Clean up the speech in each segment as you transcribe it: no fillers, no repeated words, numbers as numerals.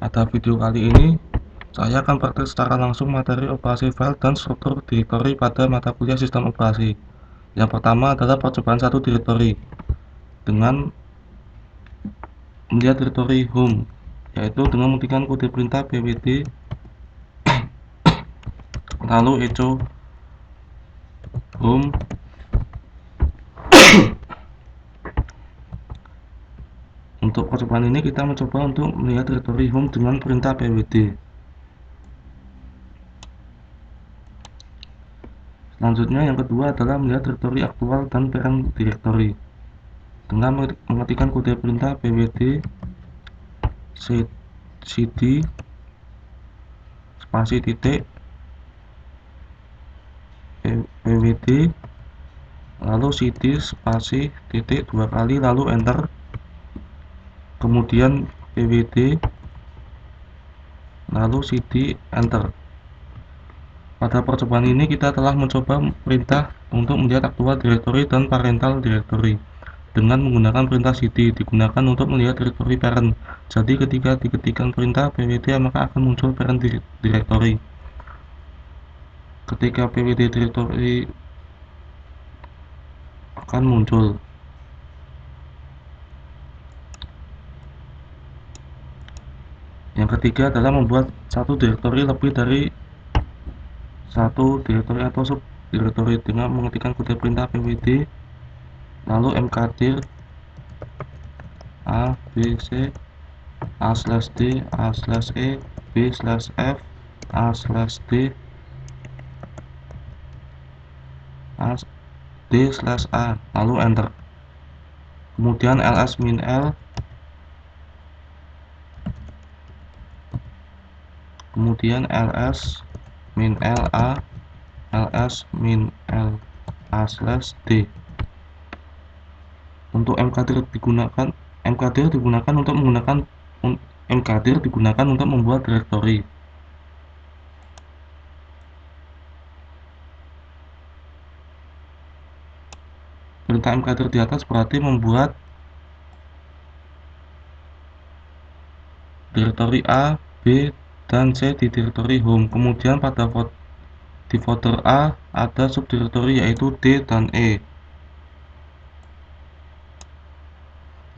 Pada video kali ini, saya akan praktik secara langsung materi operasi file dan struktur directory pada mata kuliah sistem operasi. Yang pertama adalah percobaan satu directory dengan melihat directory home, yaitu dengan mengetikkan kode perintah pwd lalu echo home. Untuk percobaan ini kita mencoba untuk melihat directory home dengan perintah pwd. Selanjutnya yang kedua adalah melihat directory aktual dan parent directory dengan mengetikkan kode perintah pwd cd spasi titik pwd lalu cd spasi titik 2 kali lalu enter, kemudian pwd lalu cd enter. Pada percobaan ini kita telah mencoba perintah untuk melihat aktual directory dan parental directory dengan menggunakan perintah cd digunakan untuk melihat directory parent. Jadi ketika diketikkan perintah pwd maka akan muncul parent directory. Ketika pwd directory akan muncul. Yang ketiga adalah membuat satu directory lebih dari satu directory atau sub directory dengan mengetikkan kode perintah pwd lalu mkdir a b c a/d a/e b/f a/d d/a lalu enter, kemudian ls-l, kemudian ls-la ls-la/d. Untuk mkdir digunakan untuk membuat directory. Perintah mkdir di atas berarti membuat directory A, B, dan C di directory home. Kemudian di folder A ada subdirectory yaitu D dan E.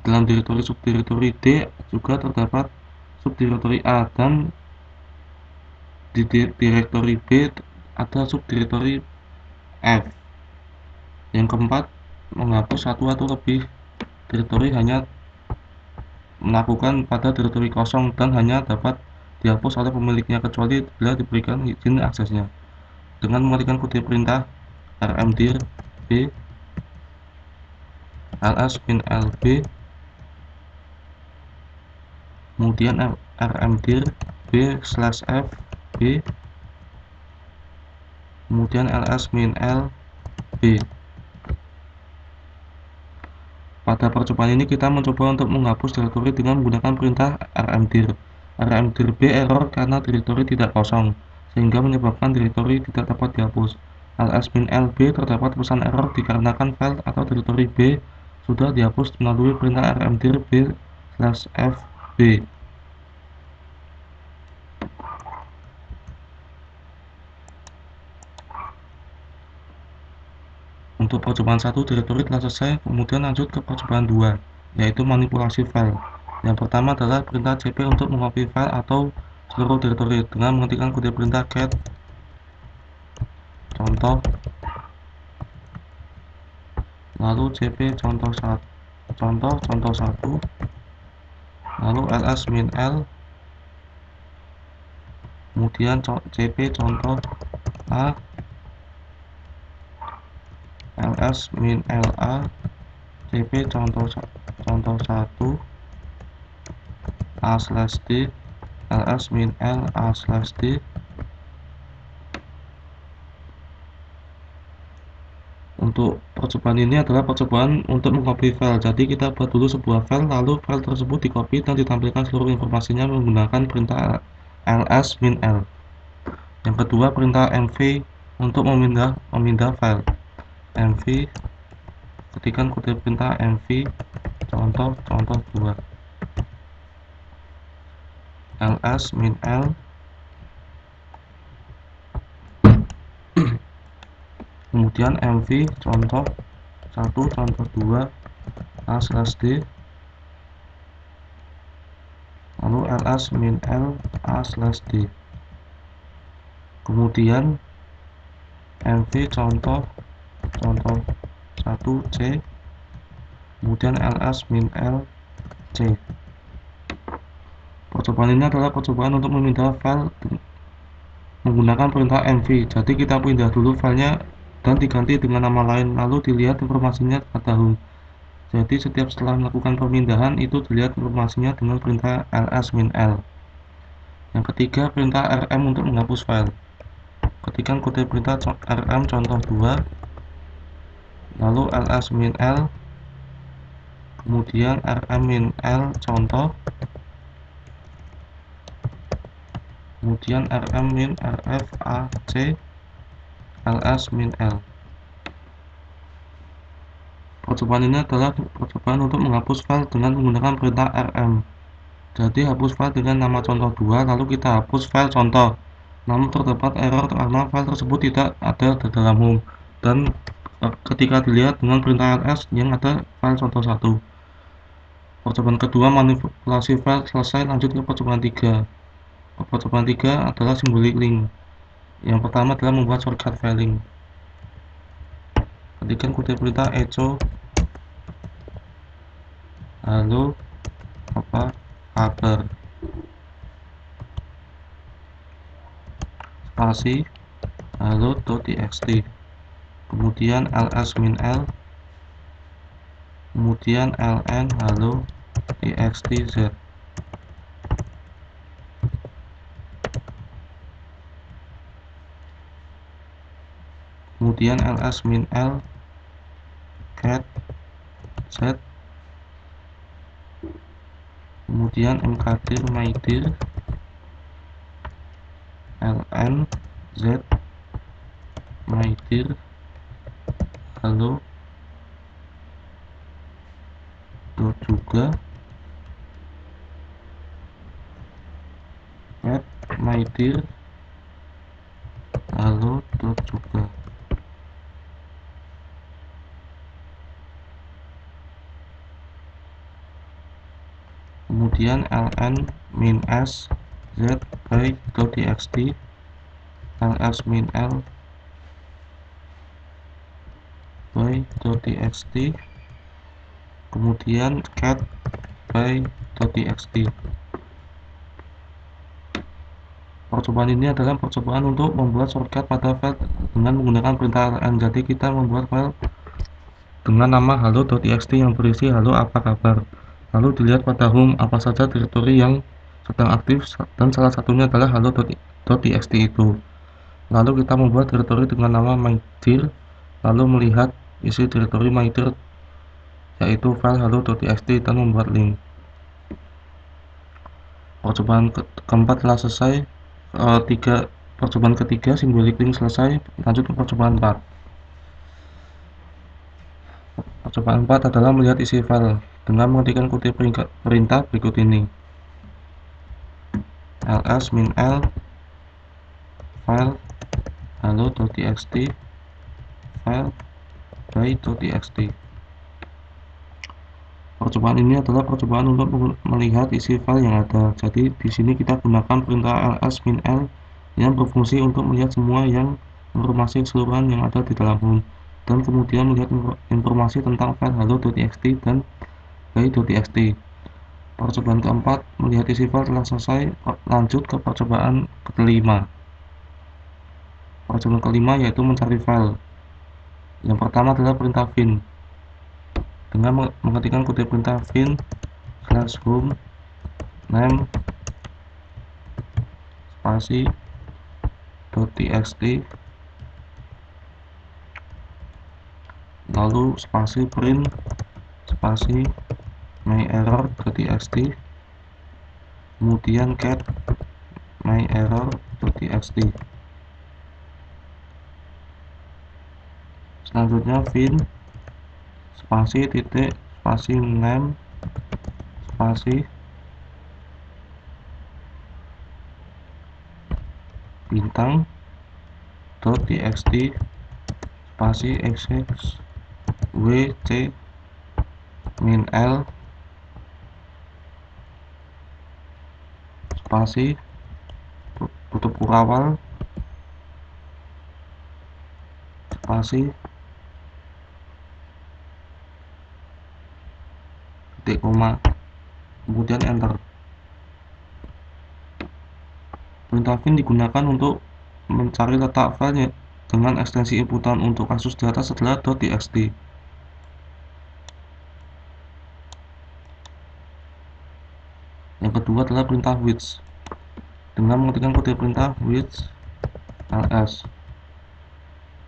Dalam directory subdirectory D juga terdapat subdirectory A, dan di directory B ada subdirectory F. Yang keempat, menghapus satu atau lebih directory hanya melakukan pada directory kosong dan hanya dapat dihapus oleh pemiliknya kecuali bila diberikan izin aksesnya dengan mengetikkan kode perintah rmdir b ls-lb, kemudian rmdir b/f b, kemudian ls-lb. Pada percobaan ini kita mencoba untuk menghapus directory dengan menggunakan perintah rmdir. Rmdir b error karena directory tidak kosong, sehingga menyebabkan directory tidak dapat dihapus. ls-lb terdapat pesan error dikarenakan file atau directory B sudah dihapus melalui perintah rmdir b/f b. Untuk percobaan 1 directory telah selesai, kemudian lanjut ke percobaan 2, yaitu manipulasi file. Yang pertama adalah perintah cp untuk mengcopy file atau seluruh directory dengan mengetikkan kode perintah cat contoh lalu cp contoh 1 lalu ls-l, kemudian cp contoh a ls-la cp contoh 1 a/d ls-l a/d. Untuk percobaan ini adalah percobaan untuk mengcopy file. Jadi kita buat dulu sebuah file, lalu file tersebut di copy dan ditampilkan seluruh informasinya menggunakan perintah ls-l. Yang kedua, perintah mv untuk memindah file. Mv, ketikkan kode perintah mv contoh 2. ls min l, kemudian mv contoh 1 contoh 2 a/d, lalu ls min l a/d, kemudian mv contoh 1 c, kemudian ls min l c. Percobaan ini adalah percobaan untuk memindah file menggunakan perintah mv. Jadi kita pindah dulu filenya dan diganti dengan nama lain, lalu dilihat informasinya pada home. Jadi setiap setelah melakukan pemindahan itu dilihat informasinya dengan perintah ls min l. Yang ketiga, perintah rm untuk menghapus file. Ketikkan kode perintah rm contoh 2, lalu ls min l, kemudian rm min l contoh, kemudian rm min rf ac ls min l. Percobaan ini adalah percobaan untuk menghapus file dengan menggunakan perintah rm. Jadi hapus file dengan nama contoh 2, lalu kita hapus file contoh. Namun terdapat error karena file tersebut tidak ada di dalam home, dan ketika dilihat dengan perintah ls yang ada file contoh 1. Percobaan kedua, manipulasi file selesai, lanjut ke percobaan 3. Percobaan 3 adalah symbolic link. Yang pertama adalah membuat shortcut filing. Ketikkan kode perintah echo halo apa kabar, spasi halo.txt, kemudian ls min l, kemudian ln halo.txt z, kemudian ls min l cat z, kemudian mkdir mydir ln z mydir halo juga cat mydir halo juga. Kemudian ln min s z by.txt, ls min l by.txt, kemudian cat by.txt. Percobaan ini adalah percobaan untuk membuat shortcut pada file dengan menggunakan perintah ln. Jadi kita membuat file dengan nama halo.txt yang berisi halo apa kabar. Lalu dilihat pada home apa saja direktori yang sedang aktif, dan salah satunya adalah halo.txt itu. Lalu kita membuat direktori dengan nama mydir, lalu melihat isi direktori mydir yaitu file halo.txt dan membuat link. Percobaan keempat telah selesai. Percobaan ketiga symbolic link selesai, lanjut ke percobaan 4. Percobaan 4 adalah melihat isi file dengan mengetikkan kode perintah berikut ini: ls min l file halo.txt file by.txt. Percobaan ini adalah percobaan untuk melihat isi file yang ada. Jadi di sini kita gunakan perintah ls min l yang berfungsi untuk melihat semua informasi keseluruhan yang ada di dalam home, dan kemudian melihat informasi tentang file halo.txt dan by.txt. Percobaan keempat, melihat isi file telah selesai. Lanjut ke percobaan kelima. Percobaan kelima yaitu mencari file. Yang pertama adalah perintah fin. Dengan mengetikkan kode perintah fin /home name spasi .txt, lalu spasi print spasi myerror.txt, kemudian cat myerror.txt. Selanjutnya fin spasi titik spasi name spasi bintang .txt spasi xx wc min l spasi tutup kurawal spasi titik koma, kemudian enter. Perintah fin digunakan untuk mencari letak file dengan ekstensi inputan untuk kasus data setelah .txt. Yang kedua adalah perintah which. Dengan mengetikkan kode perintah which ls,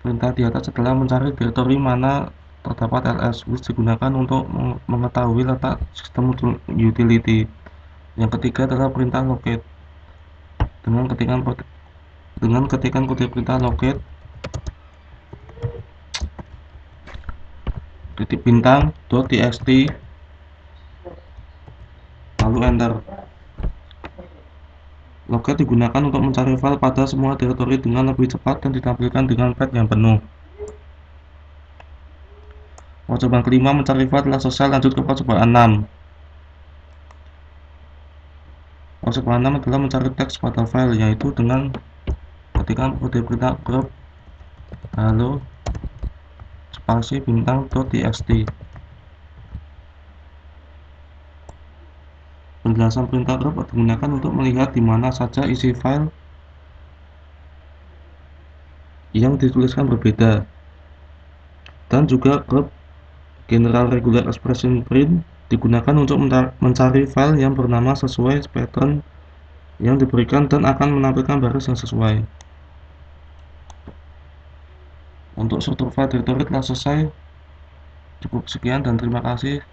perintah di atas adalah mencari direktori mana terdapat ls, which digunakan untuk mengetahui letak sistem utility. Yang ketiga adalah perintah locate. Dengan ketikan kode perintah locate titik bintang .txt lalu enter. Locate digunakan untuk mencari file pada semua direktori dengan lebih cepat dan ditampilkan dengan path yang penuh. Percobaan kelima mencari file telah selesai, lanjut ke percobaan 6. Percobaan 6 adalah mencari teks pada file, yaitu dengan ketikkan kode perintah grep halo spasi bintang .txt. Penjelasan perintah grep digunakan untuk melihat di mana saja isi file yang dituliskan berbeda, dan juga grep general regular expression print digunakan untuk mencari file yang bernama sesuai pattern yang diberikan dan akan menampilkan baris yang sesuai. Untuk struktur file directory telah selesai. Cukup sekian dan terima kasih.